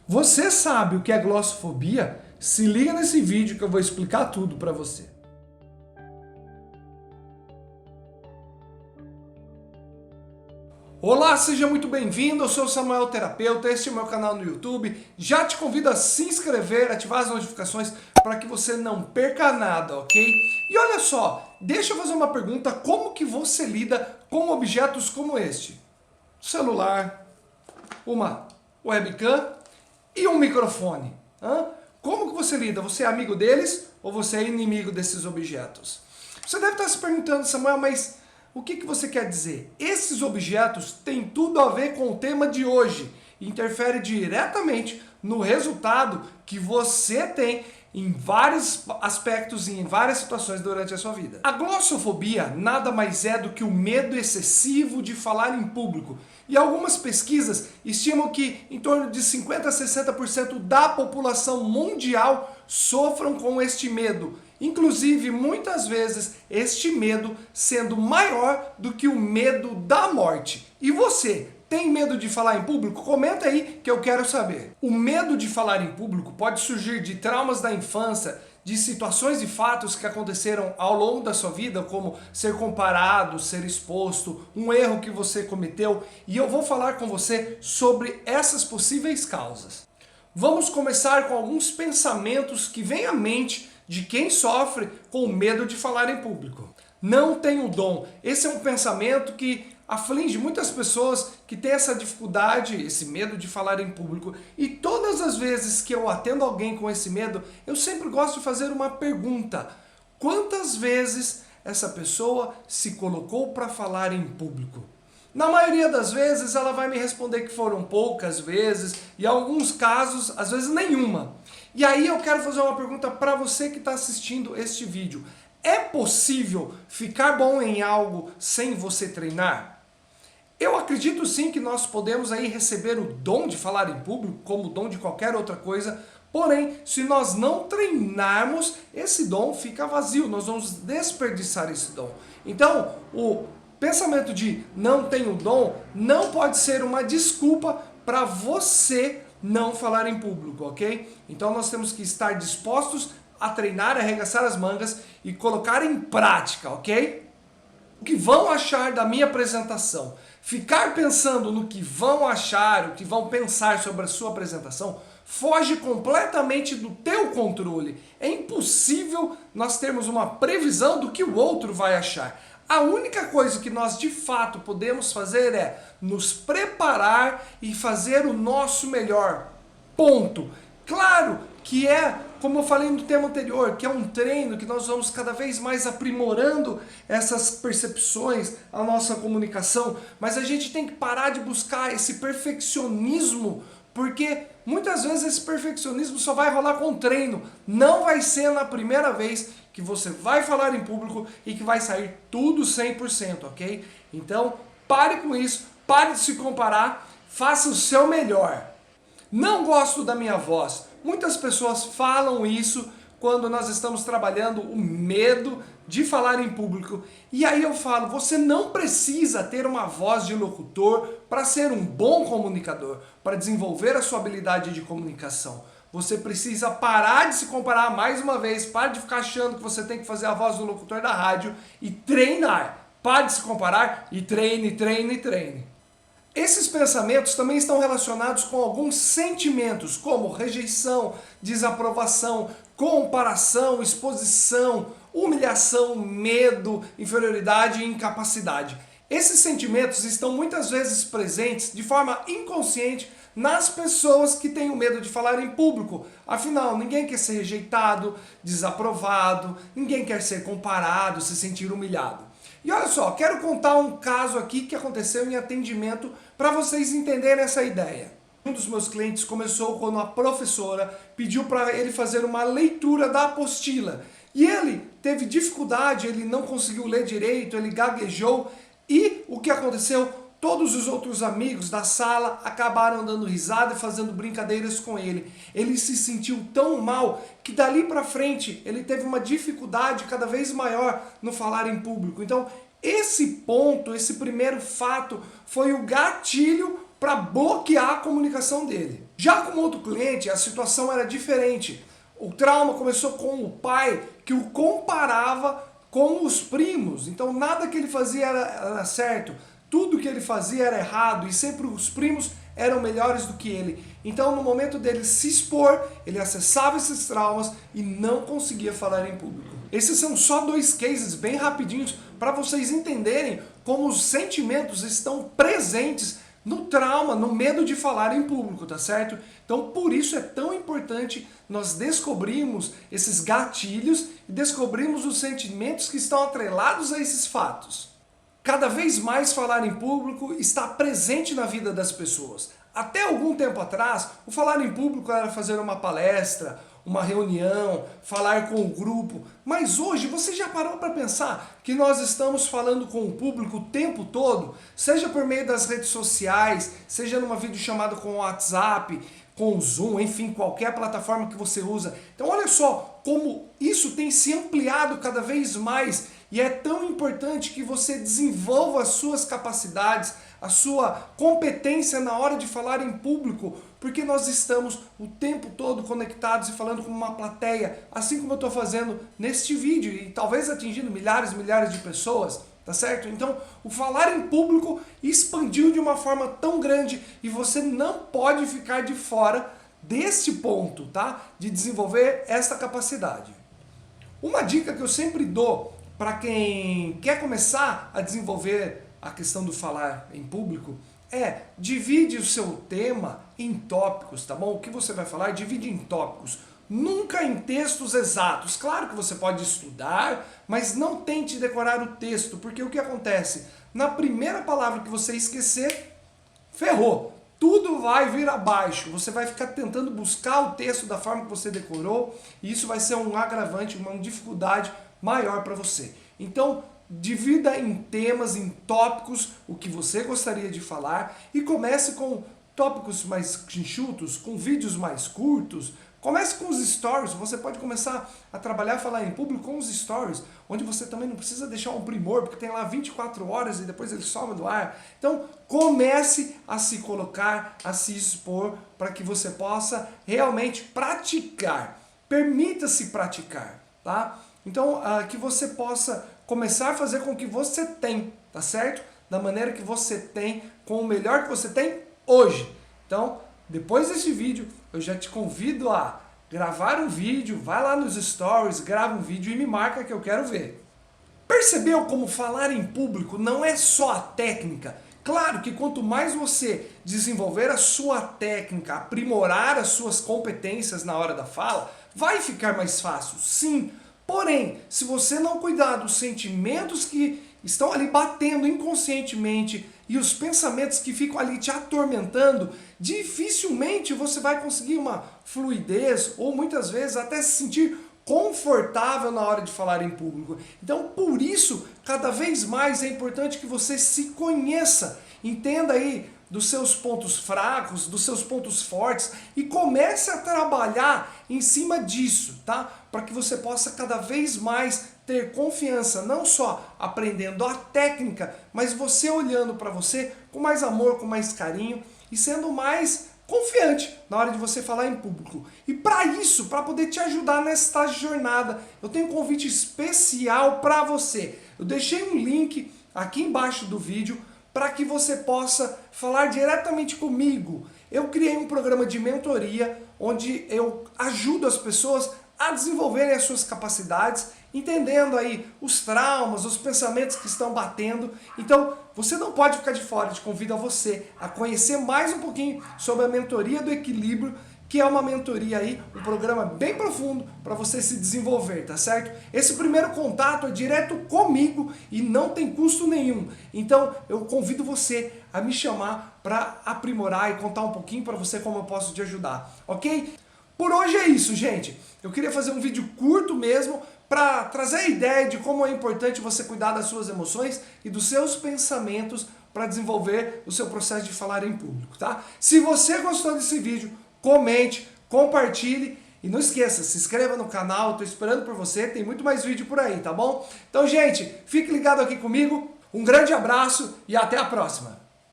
Você sabe o que é glossofobia? Se liga nesse vídeo que eu vou explicar tudo para você. Olá, seja muito bem-vindo, eu sou o Samuel Terapeuta, este é o meu canal no YouTube. Já te convido a se inscrever, ativar as notificações para que você não perca nada, ok? E olha só, deixa eu fazer uma pergunta, como que você lida com objetos como este? Celular, uma webcam e um microfone. Como que você lida? Você é amigo deles ou você é inimigo desses objetos? Você deve estar se perguntando, Samuel, mas o que você quer dizer? Esses objetos têm tudo a ver com o tema de hoje. Interfere diretamente no resultado que você tem em vários aspectos e em várias situações durante a sua vida. A glossofobia nada mais é do que o medo excessivo de falar em público. E algumas pesquisas estimam que em torno de 50% a 60% da população mundial sofram com este medo. Inclusive, muitas vezes, este medo sendo maior do que o medo da morte. E você? Tem medo de falar em público? Comenta aí que eu quero saber. O medo de falar em público pode surgir de traumas da infância, de situações e fatos que aconteceram ao longo da sua vida, como ser comparado, ser exposto, um erro que você cometeu, e eu vou falar com você sobre essas possíveis causas. Vamos começar com alguns pensamentos que vêm à mente de quem sofre com medo de falar em público. Não tenho dom. Esse é um pensamento que aflige muitas pessoas que têm essa dificuldade, esse medo de falar em público. E todas as vezes que eu atendo alguém com esse medo, eu sempre gosto de fazer uma pergunta. Quantas vezes essa pessoa se colocou para falar em público? Na maioria das vezes ela vai me responder que foram poucas vezes, e em alguns casos, às vezes nenhuma. E aí eu quero fazer uma pergunta para você que está assistindo este vídeo. É possível ficar bom em algo sem você treinar? Eu acredito sim que nós podemos aí receber o dom de falar em público, como o dom de qualquer outra coisa, porém, se nós não treinarmos, esse dom fica vazio, nós vamos desperdiçar esse dom. Então, o pensamento de não tenho dom não pode ser uma desculpa para você não falar em público, ok? Então nós temos que estar dispostos a treinar, arregaçar as mangas e colocar em prática, ok? O que vão achar da minha apresentação? Ficar pensando no que vão achar, o que vão pensar sobre a sua apresentação, foge completamente do teu controle. É impossível nós termos uma previsão do que o outro vai achar. A única coisa que nós de fato podemos fazer é nos preparar e fazer o nosso melhor. Ponto. Claro que é, como eu falei no tema anterior, que é um treino que nós vamos cada vez mais aprimorando essas percepções, a nossa comunicação, mas a gente tem que parar de buscar esse perfeccionismo, porque muitas vezes esse perfeccionismo só vai rolar com treino, não vai ser na primeira vez que você vai falar em público e que vai sair tudo 100%, ok? Então, pare com isso, pare de se comparar, faça o seu melhor. Não gosto da minha voz. Muitas pessoas falam isso quando nós estamos trabalhando o medo de falar em público. E aí eu falo, você não precisa ter uma voz de locutor para ser um bom comunicador, para desenvolver a sua habilidade de comunicação. Você precisa parar de se comparar mais uma vez, pare de ficar achando que você tem que fazer a voz do locutor da rádio e treinar. Pare de se comparar e treine, treine, treine. Esses pensamentos também estão relacionados com alguns sentimentos, como rejeição, desaprovação, comparação, exposição, humilhação, medo, inferioridade e incapacidade. Esses sentimentos estão muitas vezes presentes de forma inconsciente nas pessoas que têm o medo de falar em público. Afinal, ninguém quer ser rejeitado, desaprovado, ninguém quer ser comparado, se sentir humilhado. E olha só, quero contar um caso aqui que aconteceu em atendimento para vocês entenderem essa ideia. Um dos meus clientes começou quando a professora pediu para ele fazer uma leitura da apostila. E ele teve dificuldade, ele não conseguiu ler direito, ele gaguejou. E o que aconteceu? Todos os outros amigos da sala acabaram dando risada e fazendo brincadeiras com ele. Ele se sentiu tão mal que dali para frente ele teve uma dificuldade cada vez maior no falar em público. Então esse ponto, esse primeiro fato foi o gatilho para bloquear a comunicação dele. Já com outro cliente, a situação era diferente. O trauma começou com o pai que o comparava com os primos. Então nada que ele fazia era certo, tudo que ele fazia era errado e sempre os primos eram melhores do que ele. Então no momento dele se expor, ele acessava esses traumas e não conseguia falar em público. Esses são só 2 cases bem rapidinhos para vocês entenderem como os sentimentos estão presentes no trauma, no medo de falar em público, tá certo? Então por isso é tão importante nós descobrirmos esses gatilhos e descobrirmos os sentimentos que estão atrelados a esses fatos. Cada vez mais falar em público está presente na vida das pessoas. Até algum tempo atrás, o falar em público era fazer uma palestra, uma reunião, falar com o grupo, mas hoje você já parou para pensar que nós estamos falando com o público o tempo todo, seja por meio das redes sociais, seja numa videochamada com o WhatsApp, com o Zoom, enfim, qualquer plataforma que você usa. Então olha só como isso tem se ampliado cada vez mais e é tão importante que você desenvolva as suas capacidades, a sua competência na hora de falar em público, porque nós estamos o tempo todo conectados e falando com uma plateia, assim como eu estou fazendo neste vídeo e talvez atingindo milhares e milhares de pessoas, tá certo? Então o falar em público expandiu de uma forma tão grande e você não pode ficar de fora deste ponto, tá? De desenvolver esta capacidade. Uma dica que eu sempre dou para quem quer começar a desenvolver a questão do falar em público é divide o seu tema em tópicos, tá bom? O que você vai falar, divide em tópicos, nunca em textos exatos. Claro que você pode estudar, mas não tente decorar o texto, porque o que acontece? Na primeira palavra que você esquecer, ferrou. Tudo vai vir abaixo, você vai ficar tentando buscar o texto da forma que você decorou e isso vai ser um agravante, uma dificuldade maior para você. Então, divida em temas, em tópicos, o que você gostaria de falar e comece com tópicos mais enxutos, com vídeos mais curtos. Comece com os stories, você pode começar a trabalhar, falar em público com os stories, onde você também não precisa deixar um primor, porque tem lá 24 horas e depois ele some do ar. Então comece a se colocar, a se expor, para que você possa realmente praticar. Permita-se praticar, tá? Então que você possa começar a fazer com o que você tem, tá certo? Da maneira que você tem, com o melhor que você tem hoje. Então, depois desse vídeo, eu já te convido a gravar um vídeo, vai lá nos stories, grava um vídeo e me marca que eu quero ver. Percebeu como falar em público não é só a técnica? Claro que quanto mais você desenvolver a sua técnica, aprimorar as suas competências na hora da fala, vai ficar mais fácil, sim. Porém, se você não cuidar dos sentimentos que estão ali batendo inconscientemente e os pensamentos que ficam ali te atormentando, dificilmente você vai conseguir uma fluidez ou muitas vezes até se sentir confortável na hora de falar em público. Então, por isso, cada vez mais é importante que você se conheça, entenda aí dos seus pontos fracos, dos seus pontos fortes e comece a trabalhar em cima disso, tá? Para que você possa cada vez mais ter confiança, não só aprendendo a técnica, mas você olhando para você com mais amor, com mais carinho e sendo mais confiante na hora de você falar em público. E para isso, para poder te ajudar nesta jornada, eu tenho um convite especial para você. Eu deixei um link aqui embaixo do vídeo para que você possa falar diretamente comigo. Eu criei um programa de mentoria onde eu ajudo as pessoas a desenvolverem as suas capacidades, entendendo aí os traumas, os pensamentos que estão batendo. Então, você não pode ficar de fora, te convido a você a conhecer mais um pouquinho sobre a mentoria do equilíbrio, que é uma mentoria aí, um programa bem profundo para você se desenvolver, tá certo? Esse primeiro contato é direto comigo e não tem custo nenhum. Então eu convido você a me chamar para aprimorar e contar um pouquinho para você como eu posso te ajudar, ok? Por hoje é isso, gente. Eu queria fazer um vídeo curto mesmo para trazer a ideia de como é importante você cuidar das suas emoções e dos seus pensamentos para desenvolver o seu processo de falar em público, tá? Se você gostou desse vídeo, comente, compartilhe e não esqueça, se inscreva no canal, estou esperando por você, tem muito mais vídeo por aí, tá bom? Então, gente, fique ligado aqui comigo, um grande abraço e até a próxima!